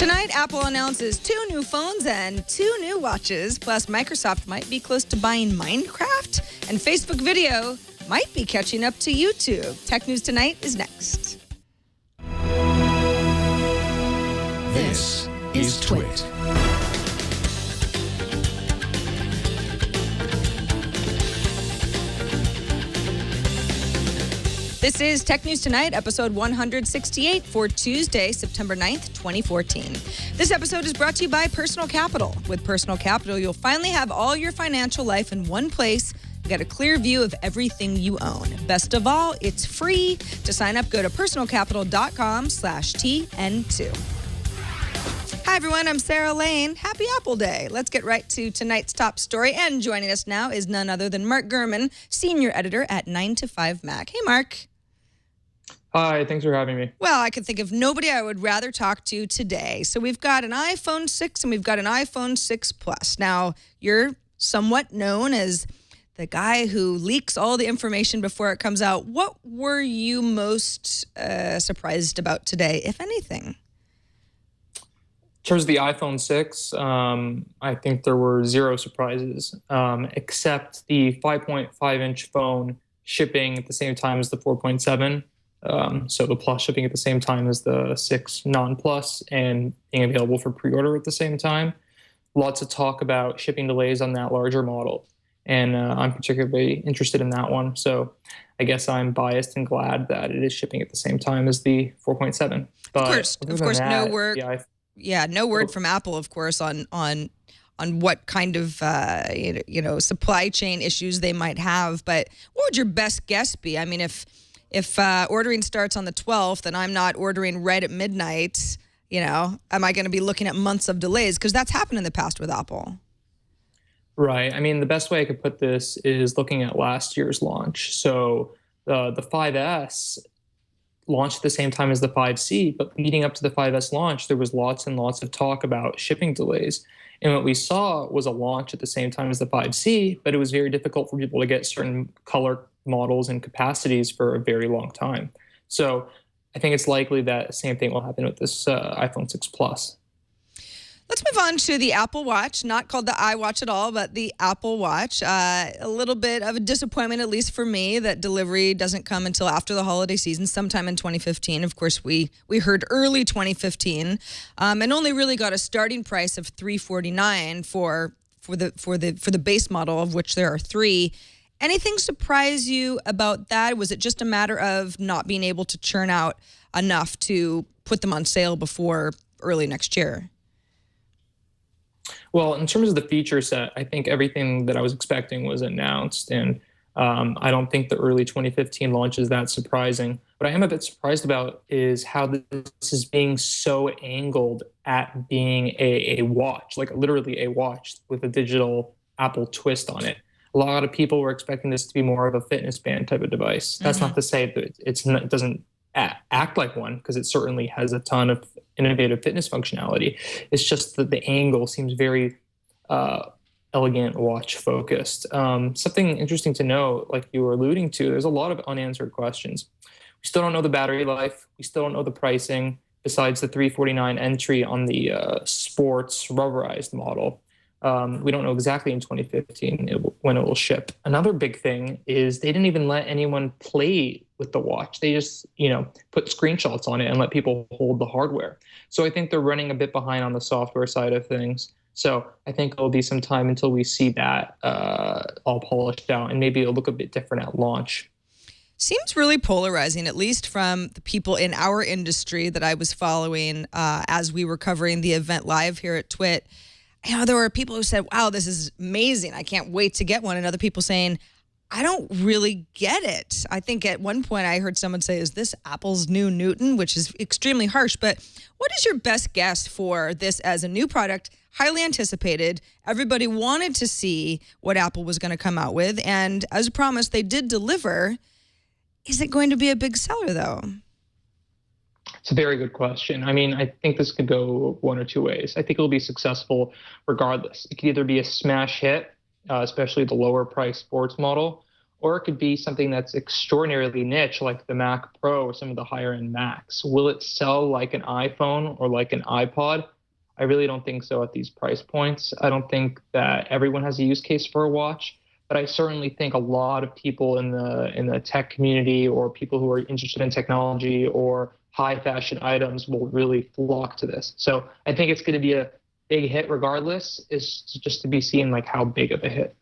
Tonight, Apple announces 2 new phones and 2 new watches. Plus, Microsoft might be close to buying Minecraft. And Facebook video might be catching up to YouTube. Tech News Tonight is next. This is TWiT. This is Tech News Tonight, episode 168 for Tuesday, September 9th, 2014. This episode is brought to you by Personal Capital. With Personal Capital, you'll finally have all your financial life in one place. You get a clear view of everything you own. Best of all, it's free. To sign up, go to personalcapital.com/TN2. Hi, everyone. I'm Sarah Lane. Happy Apple Day. Let's get right to tonight's top story. And joining us now is none other than Mark Gurman, senior editor at 9to5Mac. Hey, Mark. Hi, thanks for having me. Well, I could think of nobody I would rather talk to today. So we've got an iPhone 6 and we've got an iPhone 6 Plus. Now, you're somewhat known as the guy who leaks all the information before it comes out. What were you most surprised about today, if anything? In terms of the iPhone 6, I think there were zero surprises, except the 5.5-inch phone shipping at the same time as the 4.7. So the Plus shipping at the same time as the 6 non-Plus and being available for pre-order at the same time. Lots of talk about shipping delays on that larger model. And I'm particularly interested in that one. So I guess I'm biased and glad that it is shipping at the same time as the 4.7. But of course, no word. No word from Apple, of course, on what kind of supply chain issues they might have. But what would your best guess be? I mean, if ordering starts on the 12th and I'm not ordering right at midnight, am I going to be looking at months of delays? Because that's happened in the past with Apple. Right. I mean, the best way I could put this is looking at last year's launch. So the 5S launched at the same time as the 5C, but leading up to the 5S launch, there was lots and lots of talk about shipping delays. And what we saw was a launch at the same time as the 5C, but it was very difficult for people to get certain color models and capacities for a very long time. So I think it's likely that the same thing will happen with this iPhone 6 Plus. Let's move on to the Apple Watch, not called the iWatch at all, but the Apple Watch. A little bit of a disappointment, at least for me, that delivery doesn't come until after the holiday season, sometime in 2015. Of course, we heard early 2015, and only really got a starting price of $349 for the base model, of which there are 3. Anything surprise you about that? Was it just a matter of not being able to churn out enough to put them on sale before early next year? Well, in terms of the feature set, I think everything that I was expecting was announced, and I don't think the early 2015 launch is that surprising. What I am a bit surprised about is how this is being so angled at being a watch, like literally a watch with a digital Apple twist on it. A lot of people were expecting this to be more of a fitness band type of device. That's not to say that it doesn't act like one, because it certainly has a ton of innovative fitness functionality. It's just that the angle seems very elegant watch focused. Something interesting to know, like you were alluding to, there's a lot of unanswered questions. We still don't know the battery life. We still don't know the pricing, besides the $349 entry on the sports rubberized model. We don't know exactly in 2015 when it will ship. Another big thing is they didn't even let anyone play with the watch. They just, put screenshots on it and let people hold the hardware. So I think they're running a bit behind on the software side of things. So I think it'll be some time until we see that all polished out, and maybe it'll look a bit different at launch. Seems really polarizing, at least from the people in our industry that I was following as we were covering the event live here at TWiT. There were people who said, wow, this is amazing. I can't wait to get one. And other people saying, I don't really get it. I think at one point I heard someone say, is this Apple's new Newton? Which is extremely harsh. But what is your best guess for this as a new product? Highly anticipated. Everybody wanted to see what Apple was going to come out with. And as promised, they did deliver. Is it going to be a big seller, though? It's a very good question. I mean, I think this could go one or two ways. I think it'll be successful regardless. It could either be a smash hit, especially the lower price sports model, or it could be something that's extraordinarily niche, like the Mac Pro or some of the higher end Macs. Will it sell like an iPhone or like an iPod? I really don't think so at these price points. I don't think that everyone has a use case for a watch, but I certainly think a lot of people in the tech community or people who are interested in technology or high fashion items will really flock to this. So I think it's going to be a big hit regardless. It's just to be seen like how big of a hit.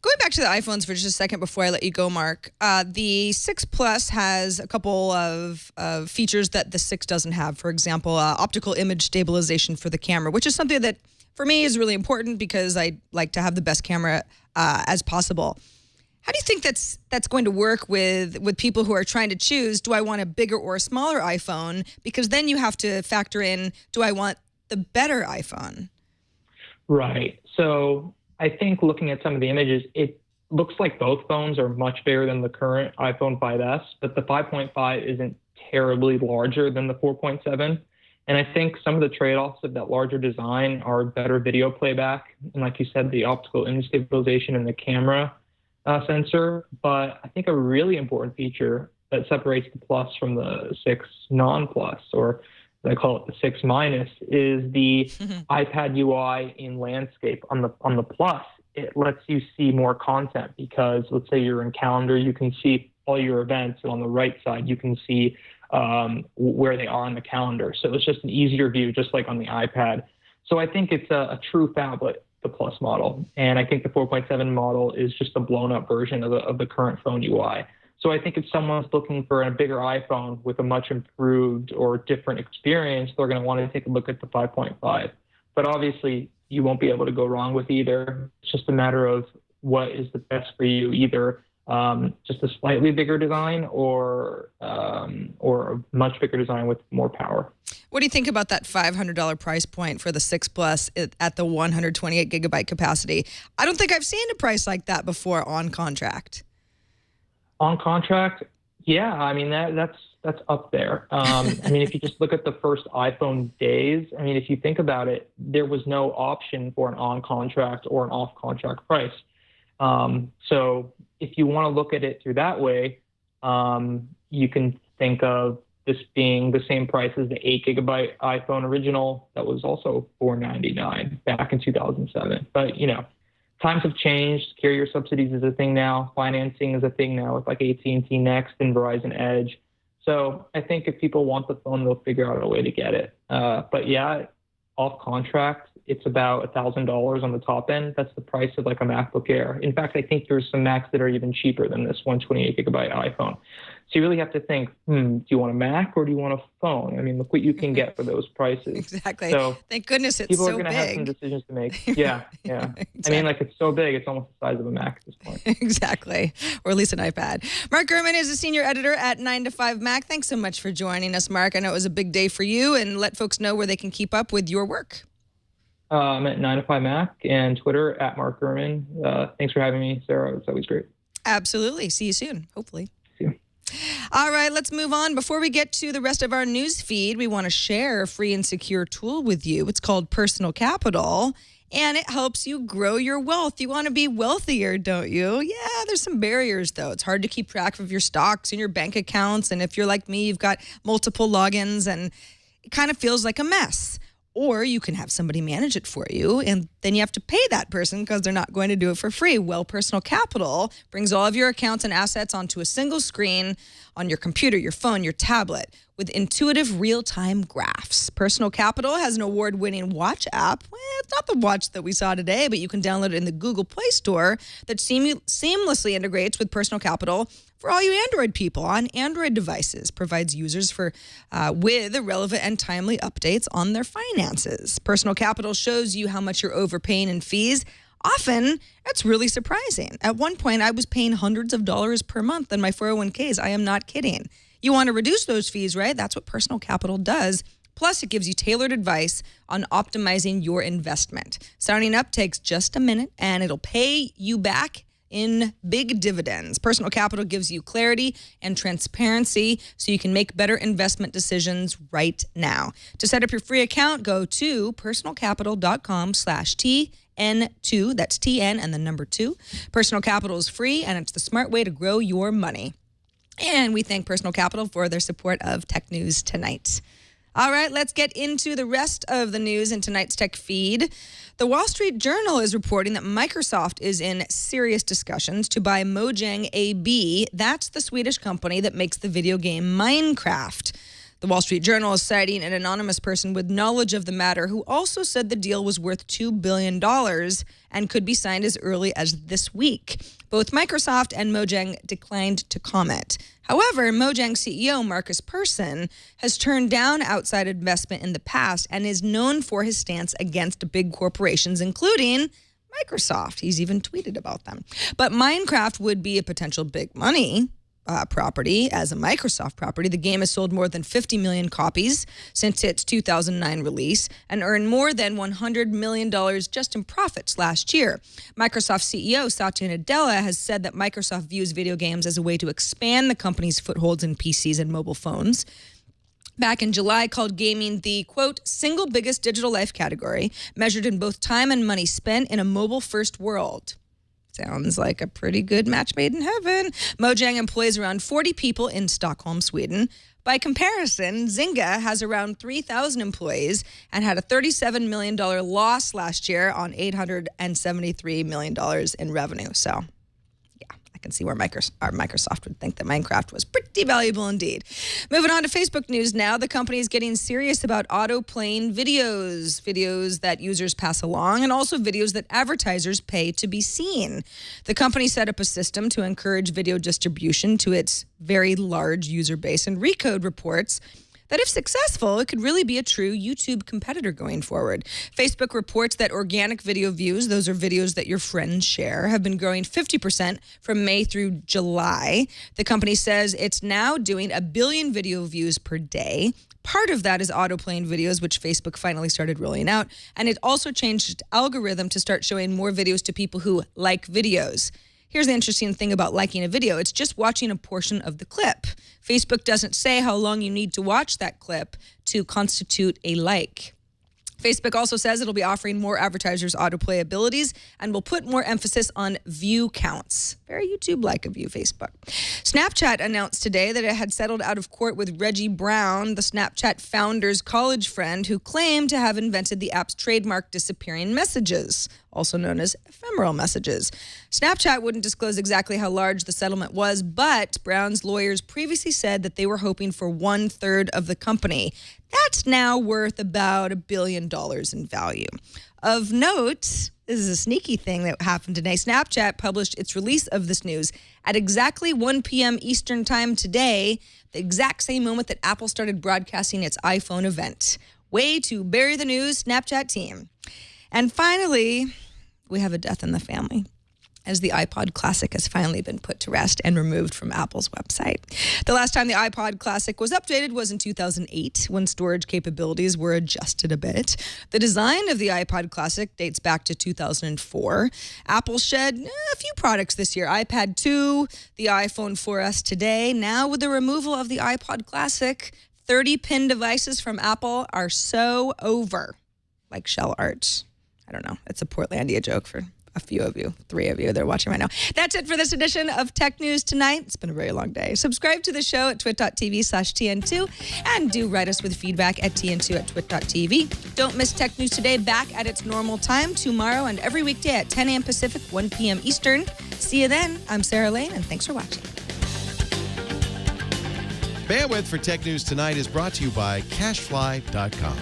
Going back to the iPhones for just a second before I let you go, Mark, the 6 Plus has a couple of features that the 6 doesn't have. For example, optical image stabilization for the camera, which is something that for me is really important because I like to have the best camera as possible. How do you think that's going to work with people who are trying to choose, do I want a bigger or a smaller iPhone? Because then you have to factor in, do I want the better iPhone? Right. So I think looking at some of the images, it looks like both phones are much bigger than the current iPhone 5S, but the 5.5 isn't terribly larger than the 4.7. And I think some of the trade-offs of that larger design are better video playback, and like you said, the optical image stabilization and the camera sensor. But I think a really important feature that separates the Plus from the 6 non-Plus, or I call it the 6 minus, is the iPad UI in landscape. On the Plus, it lets you see more content because let's say you're in Calendar, you can see all your events, and on the right side, you can see where they are on the calendar. So it's just an easier view, just like on the iPad. So I think it's a true phablet, the Plus model. And I think the 4.7 model is just a blown up version of the current phone UI. So I think if someone's looking for a bigger iPhone with a much improved or different experience, they're going to want to take a look at the 5.5. But obviously, you won't be able to go wrong with either. It's just a matter of what is the best for you, either just a slightly bigger design or a much bigger design with more power. What do you think about that $500 price point for the 6 Plus at the 128 gigabyte capacity? I don't think I've seen a price like that before on contract. On contract, yeah, I mean, that's up there. I mean, if you just look at the first iPhone days, I mean, if you think about it, there was no option for an on-contract or an off-contract price. So if you want to look at it through that way, you can think of this being the same price as the 8 gigabyte iPhone original that was also $499 back in 2007. But, you know, times have changed. Carrier subsidies is a thing now. Financing is a thing now with like AT&T Next and Verizon Edge. So I think if people want the phone, they'll figure out a way to get it. But yeah, off contract, it's about $1,000 on the top end. That's the price of like a MacBook Air. In fact, I think there's some Macs that are even cheaper than this 128 gigabyte iPhone. So you really have to think, do you want a Mac or do you want a phone? I mean, look what you can get for those prices. Exactly. So thank goodness it's people so are going to have some big. decisions to make. Yeah, yeah. Exactly. I mean, like it's so big, it's almost the size of a Mac at this point. Exactly. Or at least an iPad. Mark Gurman is a senior editor at 9 to 5 Mac. Thanks so much for joining us, Mark. I know it was a big day for you, and let folks know where they can keep up with your work. I'm at 9 to 5 Mac and Twitter at Mark Gurman. Thanks for having me, Sarah. It's always great. Absolutely. See you soon, hopefully. See you. All right, let's move on. Before we get to the rest of our news feed, we want to share a free and secure tool with you. It's called Personal Capital, and it helps you grow your wealth. You want to be wealthier, don't you? Yeah, there's some barriers, though. It's hard to keep track of your stocks and your bank accounts, and if you're like me, you've got multiple logins, and it kind of feels like a mess. Or you can have somebody manage it for you, and then you have to pay that person because they're not going to do it for free. Well, Personal Capital brings all of your accounts and assets onto a single screen on your computer, your phone, your tablet with intuitive real-time graphs. Personal Capital has an award-winning watch app. Well, it's not the watch that we saw today, but you can download it in the Google Play Store that seamlessly integrates with Personal Capital for all you Android people on Android devices, provides users with relevant and timely updates on their finances. Personal Capital shows you how much you're overpaying in fees. Often, it's really surprising. At one point, I was paying hundreds of dollars per month in my 401ks. I am not kidding. You want to reduce those fees, right? That's what Personal Capital does. Plus, it gives you tailored advice on optimizing your investment. Signing up takes just a minute, and it'll pay you back in big dividends. Personal Capital gives you clarity and transparency so you can make better investment decisions right now. To set up your free account, go to personalcapital.com/TNT. TN2. That's TN and the number 2. Personal Capital is free, and it's the smart way to grow your money. And we thank Personal Capital for their support of Tech News Tonight. All right, let's get into the rest of the news in tonight's tech feed. The Wall Street Journal is reporting that Microsoft is in serious discussions to buy Mojang AB. That's the Swedish company that makes the video game Minecraft. The Wall Street Journal is citing an anonymous person with knowledge of the matter who also said the deal was worth $2 billion and could be signed as early as this week. Both Microsoft and Mojang declined to comment. However, Mojang CEO Marcus Persson has turned down outside investment in the past and is known for his stance against big corporations, including Microsoft. He's even tweeted about them. But Minecraft would be a potential big money property as a Microsoft property. The game has sold more than 50 million copies since its 2009 release and earned more than $100 million just in profits last year. Microsoft CEO Satya Nadella has said that Microsoft views video games as a way to expand the company's footholds in PCs and mobile phones. Back in July, called gaming the, quote, single biggest digital life category, measured in both time and money spent in a mobile-first world. Sounds like a pretty good match made in heaven. Mojang employs around 40 people in Stockholm, Sweden. By comparison, Zynga has around 3,000 employees and had a $37 million loss last year on $873 million in revenue. So, yeah, I can see where Microsoft would think that Minecraft was pretty valuable indeed. Moving on to Facebook news now. The company is getting serious about auto-playing videos that users pass along, and also videos that advertisers pay to be seen. The company set up a system to encourage video distribution to its very large user base, and Recode reports that if successful, it could really be a true YouTube competitor going forward. Facebook reports that organic video views, those are videos that your friends share, have been growing 50% from May through July. The company says it's now doing 1 billion video views per day. Part of that is auto-playing videos, which Facebook finally started rolling out. And it also changed its algorithm to start showing more videos to people who like videos. Here's the interesting thing about liking a video. It's just watching a portion of the clip. Facebook doesn't say how long you need to watch that clip to constitute a like. Facebook also says it'll be offering more advertisers autoplay abilities and will put more emphasis on view counts. Very YouTube-like of you, Facebook. Snapchat announced today that it had settled out of court with Reggie Brown, the Snapchat founder's college friend, who claimed to have invented the app's trademark disappearing messages, also known as ephemeral messages. Snapchat wouldn't disclose exactly how large the settlement was, but Brown's lawyers previously said that they were hoping for 1/3 of the company. That's now worth about $1 billion in value. Of note, this is a sneaky thing that happened today. Snapchat published its release of this news at exactly 1 p.m. Eastern time today, the exact same moment that Apple started broadcasting its iPhone event. Way to bury the news, Snapchat team. And finally, we have a death in the family, as the Ipod Classic has finally been put to rest and removed from Apple's website. The last time the Ipod Classic was updated was in 2008, when storage capabilities were adjusted a bit. The design of the Ipod Classic dates back to 2004. Apple shed a few products this year. iPad 2, the iPhone 4S today. Now with the removal of the Ipod Classic, 30-pin devices from Apple are so over, like shell art. I don't know. It's a Portlandia joke for a few of you, 3 of you that are watching right now. That's it for this edition of Tech News Tonight. It's been a very long day. Subscribe to the show at twit.tv/TN2 and do write us with feedback at TN2@twit.tv. Don't miss Tech News Today, back at its normal time tomorrow and every weekday at 10 a.m. Pacific, 1 p.m. Eastern. See you then. I'm Sarah Lane, and thanks for watching. Bandwidth for Tech News Tonight is brought to you by CashFly.com.